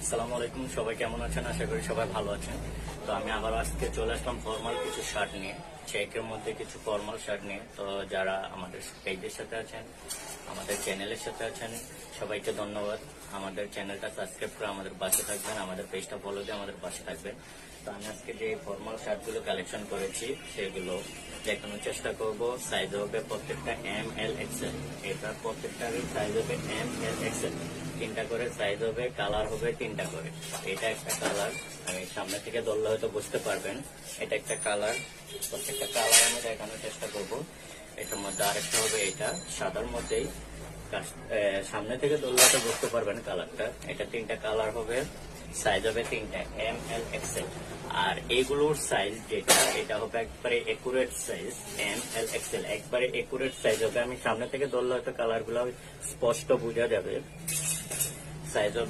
আসসালামু আলাইকুম, সবাই কেমন আছেন? আশা করি সবাই ভালো আছেন। তো আমি আবার আজকে চলে আসলাম ফর্মাল কিছু শার্ট নিয়ে, চেকের মধ্যে কিছু ফর্মাল শার্ট নিয়ে। তো যারা আমাদের পেজের সাথে আছেন, আমাদের চ্যানেলের সাথে আছেন, সবাইকে ধন্যবাদ। আমাদের চ্যানেলটা সাবস্ক্রাইব করে আমাদের পাশে থাকবেন, আমাদের পেজটা ফলো দিয়ে আমাদের পাশে থাকবেন। তো আমি আজকে যে ফর্মাল শার্টগুলো কালেকশন করেছি সেগুলো দেখানোর চেষ্টা করব। সাইজ হবে প্রত্যেকটা ML XL, এটার প্রত্যেকটারই সাইজ হবে ML XL। তিনটা করে সাইজ হবে, কালার হবে তিনটা করে। এটা একটা কালার, আমি সামনে থেকে ধরলে হয়তো বুঝতে পারবেন। এটা একটা কালার, প্রত্যেকটা কালার আমি দেখানোর চেষ্টা করব। এটার মধ্যে আরেকটা হবে, এটা সাদার মধ্যেই, সামনে থেকে ধরলে হয়তো বুঝতে পারবেন কালারটা। এটা তিনটা কালার হবে, সাইজ হবে তিনটা ML XL। আর এগুলোর সাইজ যেটা, এটা হবে একবারে একুরেট সাইজ ML XL, একবারে একুরেট সাইজ হবে। আমি সামনে থেকে ধরলে হয়তো কালার গুলো স্পষ্ট বোঝা যাবে। সাইজ হবে